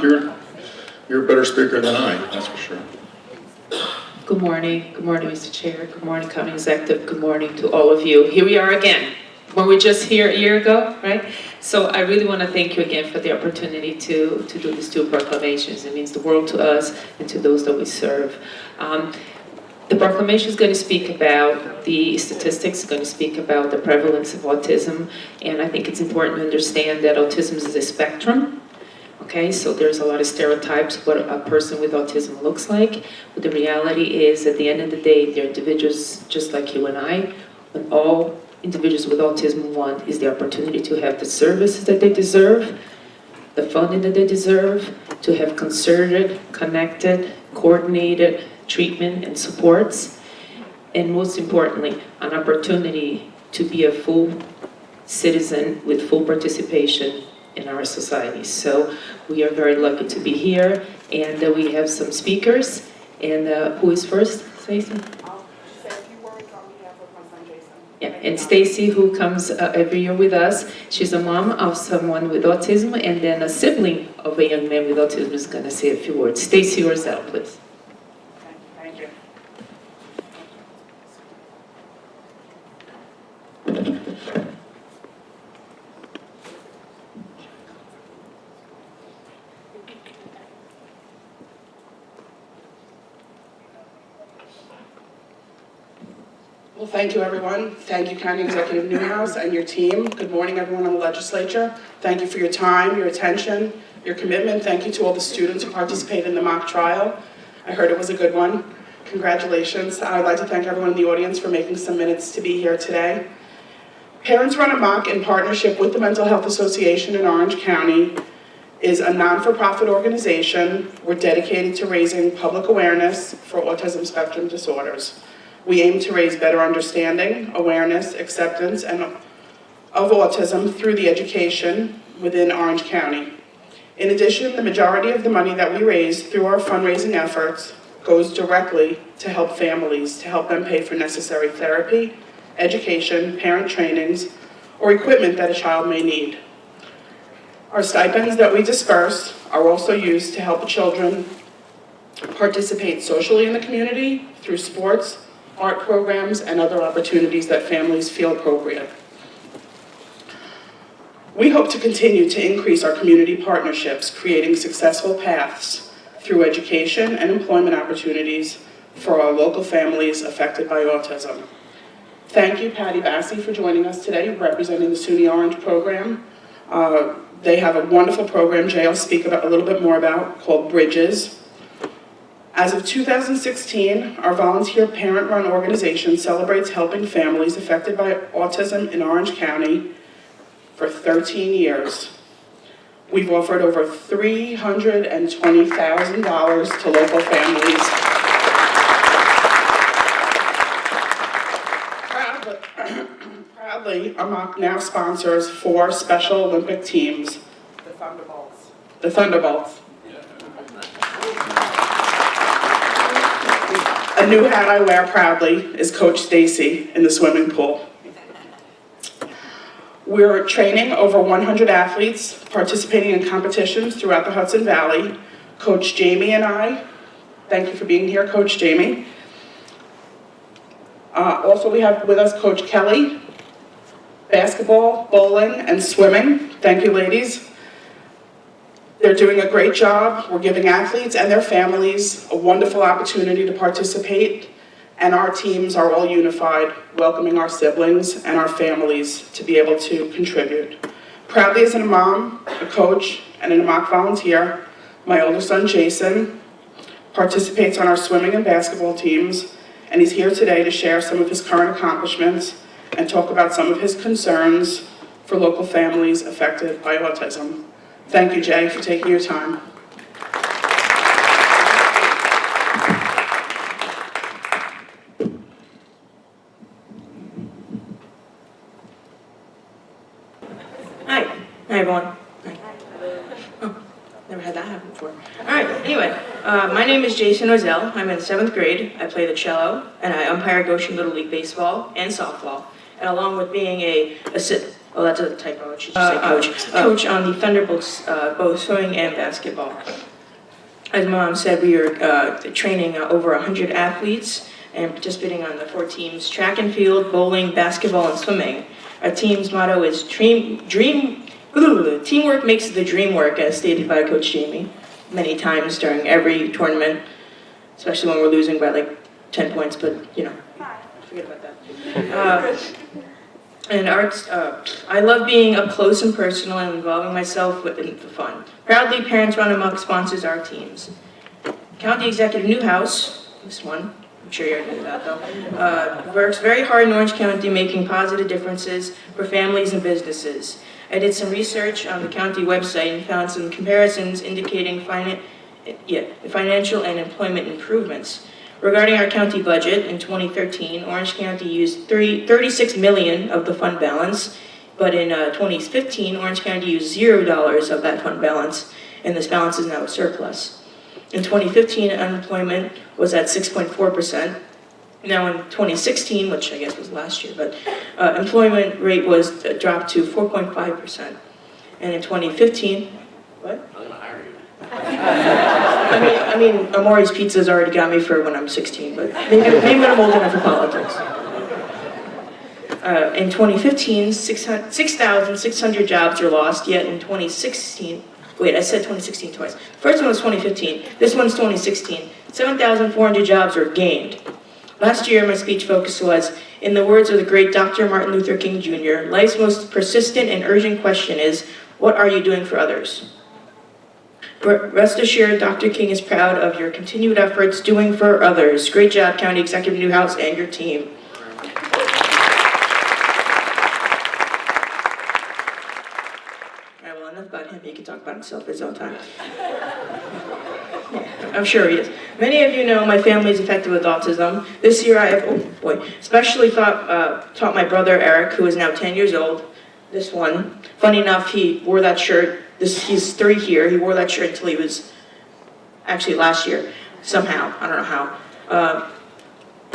You're a better speaker than I, that's for sure. Good morning, Mr. Chair. Good morning, County Executive. Good morning to all of you. Here we are again. When we were just here a year ago, right? So I really want to thank you again for the opportunity to do these two proclamations. It means the world to us and to those that we serve. The proclamation is going to speak about the statistics, it's going to speak about the prevalence of autism, and I think it's important to understand that autism is a spectrum. Okay, so there's a lot of stereotypes of what a person with autism looks like, but the reality is, at the end of the day, they're individuals just like you and I, and all individuals with autism want is the opportunity to have the services that they deserve, the funding that they deserve, to have concerted, connected, coordinated treatment and supports, and most importantly, an opportunity to be a full citizen with full participation in our society. So we are very lucky to be here, and we have some speakers. And who is first, Stacey? I'll say a few words on behalf of my son Jason. Yeah, and Stacey, who comes every year with us, she's a mom of someone with autism, and then a sibling of a young man with autism is going to say a few words. Stacey Orzell, please. Thank you. Well, thank you, everyone. Thank you, County Executive Newhouse and your team. Good morning, everyone in the legislature. Thank you for your time, your attention, your commitment. Thank you to all the students who participated in the mock trial. I heard it was a good one. Congratulations. I'd like to thank everyone in the audience for making some minutes to be here today. Parents Run Amok, in partnership with the Mental Health Association in Orange County, is a non-for-profit organization. We're dedicated to raising public awareness for autism spectrum disorders. We aim to raise better understanding, awareness, acceptance, and of autism through the education within Orange County. In addition, the majority of the money that we raise through our fundraising efforts goes directly to help families, to help them pay for necessary therapy, education, parent trainings, or equipment that a child may need. Our stipends that we disperse are also used to help the children participate socially in the community through sports, art programs, and other opportunities that families feel appropriate. We hope to continue to increase our community partnerships, creating successful paths through education and employment opportunities for our local families affected by autism. Thank you, Patty Bassi, for joining us today, representing the SUNY Orange program. They have a wonderful program, Jay will speak about a little bit more about, called Bridges. As of 2016, our volunteer parent-run organization celebrates helping families affected by autism in Orange County for 13 years. We've offered over $320,000 to local families. Proudly, Amok now sponsors 4 Special Olympic teams. The Thunderbolts. The Thunderbolts. A new hat I wear proudly is Coach Stacy in the swimming pool. We're training over 100 athletes participating in competitions throughout the Hudson Valley. Coach Jamie and I, thank you for being here, Coach Jamie. Also we have with us Coach Kelly, basketball, bowling, and swimming. Thank you, ladies. They're doing a great job. We're giving athletes and their families a wonderful opportunity to participate, and our teams are all unified, welcoming our siblings and our families to be able to contribute. Proudly as a mom, a coach, and an Amok volunteer, my older son Jason participates on our swimming and basketball teams, and he's here today to share some of his current accomplishments and talk about some of his concerns for local families affected by autism. Thank you, Jay, for taking your time. Hi everyone. Hi. Oh, never had that happen before. All right, anyway, my name is Jason Orzell. I'm in 7th grade. I play the cello, and I umpire Goshen Little League Baseball and softball. And along with being a Oh, that's a typo, it should just say coach. Coach on the Thunderbolts, both swimming and basketball. As Mom said, we are training over 100 athletes and participating on the 4 teams: track and field, bowling, basketball, and swimming. Our team's motto is teamwork makes the dream work, as stated by Coach Jamie many times during every tournament, especially when we're losing by like 10 points, but you know, forget about that. And I love being up close and personal and involving myself in the fun. Proudly, Parents Run Amok sponsors our teams. County Executive Newhouse, this one, I'm sure you already knew that though, works very hard in Orange County making positive differences for families and businesses. I did some research on the county website and found some comparisons indicating financial and employment improvements. Regarding our county budget, in 2013, Orange County used $36 million of the fund balance, but in 2015, Orange County used $0 of that fund balance, and this balance is now a surplus. In 2015, unemployment was at 6.4%. Now in 2016, which I guess was last year, but employment rate was dropped to 4.5%. And in 2015, what? I'm gonna hire you. I mean, Amori's Pizza's already got me for when I'm 16, but maybe when I'm old enough for politics. In 2015, 6,600 jobs were lost, yet in 2016, wait, I said 2016 twice. First one was 2015, this one's 2016. 7,400 jobs were gained. Last year, my speech focus was, in the words of the great Dr. Martin Luther King Jr., life's most persistent and urgent question is, what are you doing for others? Rest assured, Dr. King is proud of your continued efforts doing for others. Great job, County Executive Newhouse and your team. All right, well, enough about him. He can talk about himself at his own time. I'm sure he is. Many of you know my family is affected with autism. This year I have, especially taught my brother Eric, who is now 10 years old. This one. Funny enough, he wore that shirt. He's 3 here. He wore that shirt until he was, actually last year, somehow. I don't know how.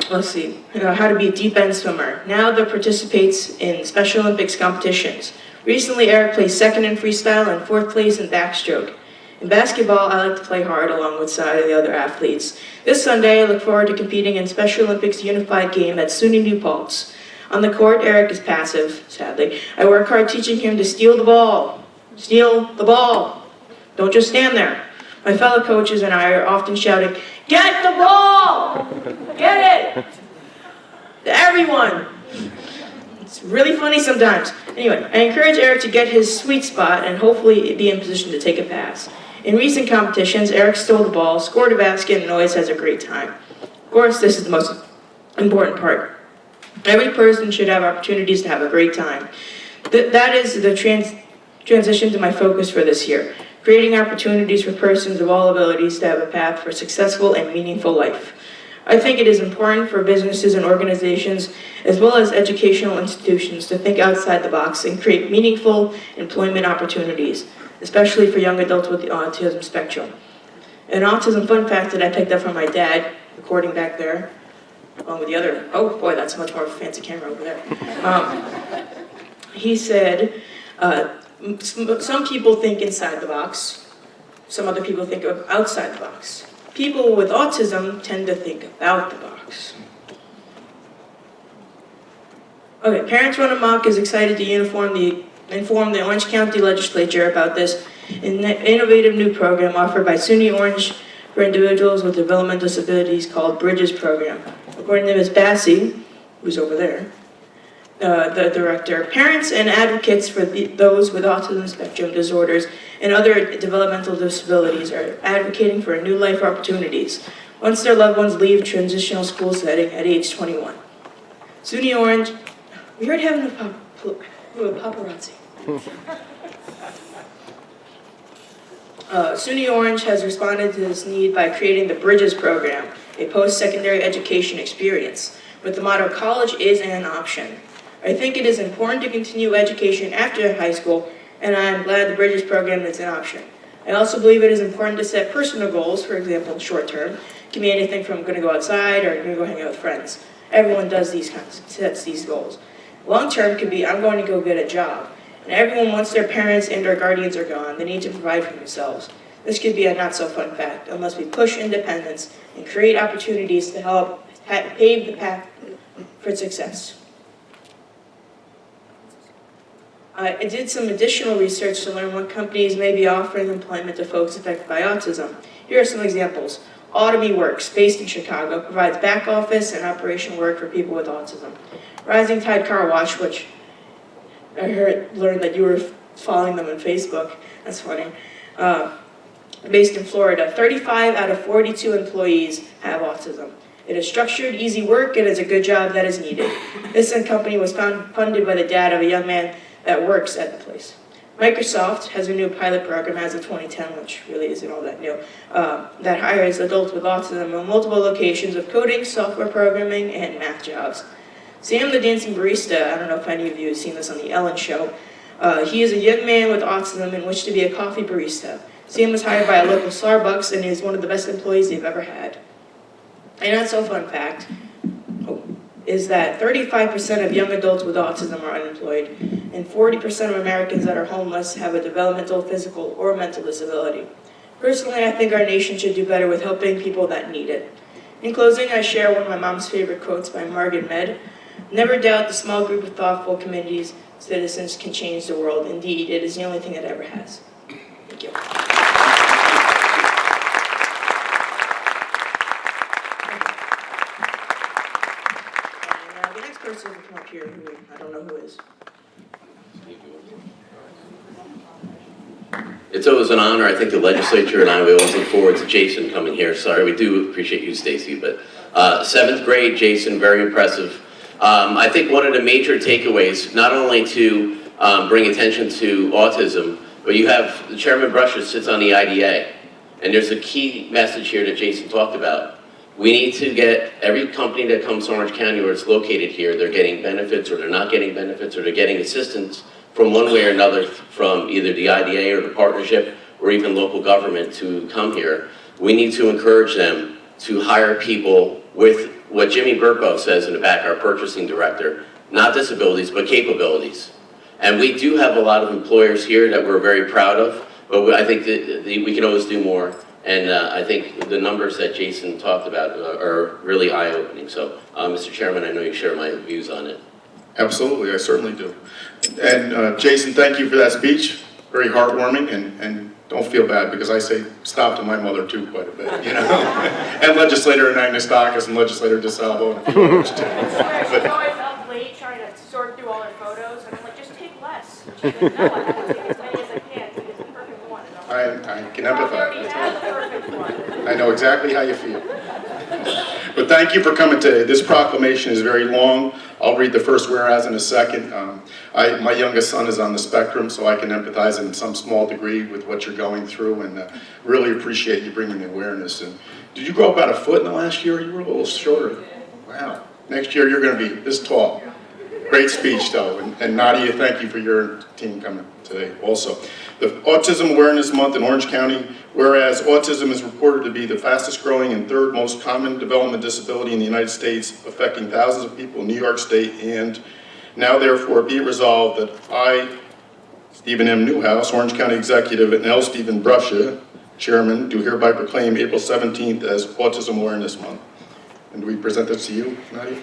Let's see. How to be a deep end swimmer. Now that participates in Special Olympics competitions. Recently, Eric placed 2nd in freestyle and 4th place in backstroke. In basketball, I like to play hard along with the other athletes. This Sunday, I look forward to competing in Special Olympics unified game at SUNY New Paltz. On the court, Eric is passive, sadly. I work hard teaching him to steal the ball. Steal the ball. Don't just stand there. My fellow coaches and I are often shouting, "Get the ball! Get it!" To everyone. It's really funny sometimes. Anyway, I encourage Eric to get his sweet spot and hopefully be in position to take a pass. In recent competitions, Eric stole the ball, scored a basket, and always has a great time. Of course, this is the most important part. Every person should have opportunities to have a great time. That is the transition to my focus for this year, creating opportunities for persons of all abilities to have a path for successful and meaningful life. I think it is important for businesses and organizations, as well as educational institutions, to think outside the box and create meaningful employment opportunities, especially for young adults with the autism spectrum. An autism fun fact that I picked up from my dad, recording back there, along with the other, oh boy, that's a much more fancy camera over there. He said, some people think inside the box, some other people think of outside the box. People with autism tend to think about the box. Okay, Parents Run Amok is excited to inform the Orange County Legislature about this innovative new program offered by SUNY Orange for individuals with developmental disabilities called Bridges Program. According to Ms. Bassi, who's over there, the director, parents and advocates for those with autism spectrum disorders and other developmental disabilities are advocating for new life opportunities once their loved ones leave transitional school setting at age 21. SUNY Orange, we heard having a paparazzi. SUNY Orange has responded to this need by creating the Bridges program, a post-secondary education experience, with the motto, college is an option. I think it is important to continue education after high school, and I am glad the Bridges program is an option. I also believe it is important to set personal goals, for example, short term. It can be anything from going to go outside or going to go hang out with friends. Everyone does sets these goals. Long term could be, I'm going to go get a job. And everyone, once their parents and or guardians are gone, they need to provide for themselves. This could be a not so fun fact unless we push independence and create opportunities to help pave the path for success. I did some additional research to learn what companies may be offering employment to folks affected by autism. Here are some examples. Automy Works, based in Chicago, provides back office and operational work for people with autism. Rising Tide Car Wash, which I learned that you were following them on Facebook. That's funny. Based in Florida, 35 out of 42 employees have autism. It is structured, easy work, and is a good job that is needed. This company was funded by the dad of a young man that works at the place. Microsoft has a new pilot program as of 2010, which really isn't all that new, that hires adults with autism in multiple locations of coding, software programming, and math jobs. Sam the Dancing Barista, I don't know if any of you have seen this on the Ellen Show, he is a young man with autism and wished to be a coffee barista. Sam was hired by a local Starbucks and is one of the best employees they've ever had. A not so fun fact is that 35% of young adults with autism are unemployed, and 40% of Americans that are homeless have a developmental, physical, or mental disability. Personally, I think our nation should do better with helping people that need it. In closing, I share one of my mom's favorite quotes by Margaret Mead. Never doubt the small group of thoughtful communities, citizens can change the world. Indeed, it is the only thing it ever has. Thank you. The next person will come up here who I don't know who is. It's always an honor. I think the legislature and I, we always look forward to Jason coming here. Sorry, we do appreciate you, Stacy, but 7th grade, Jason, very impressive. I think one of the major takeaways, not only to bring attention to autism, but you have, the Chairman Brushes sits on the IDA, and there's a key message here that Jason talked about. We need to get every company that comes to Orange County or is located here, they're getting benefits or they're not getting benefits or they're getting assistance from one way or another from either the IDA or the partnership or even local government to come here. We need to encourage them to hire people with what Jimmy Burpo says in the back, our purchasing director, not disabilities, but capabilities. And we do have a lot of employers here that we're very proud of, but I think that we can always do more. And I think the numbers that Jason talked about are really eye-opening. So, Mr. Chairman, I know you share my views on it. Absolutely, I certainly do. And Jason, thank you for that speech. Very heartwarming, and don't feel bad because I say stop to my mother too quite a bit, you know. And Legislator Anagnostakis and Legislator DeSalvo and a few others too. She's always up late trying to sort through all her photos, and I'm like, just take less. And she's like, no, I want to take as many as I can to get the perfect one. And I'm like, I can I already empathize. have the perfect one. I know exactly how you feel. But thank you for coming today. This proclamation is very long. I'll read the first whereas in a second. My youngest son is on the spectrum, so I can empathize in some small degree with what you're going through, and really appreciate you bringing the awareness. And did you grow about a foot in the last year? You were a little shorter. Wow. Next year you're going to be this tall. Great speech, though. And Nadia, thank you for your team coming today also. The Autism Awareness Month in Orange County, whereas autism is reported to be the fastest growing and third most common development disability in the United States, affecting thousands of people in New York State, and now therefore be it resolved that I, Stephen M. Newhouse, Orange County Executive, and L. Stephen Brusha, Chairman, do hereby proclaim April 17th as Autism Awareness Month. And do we present this to you, Nadia?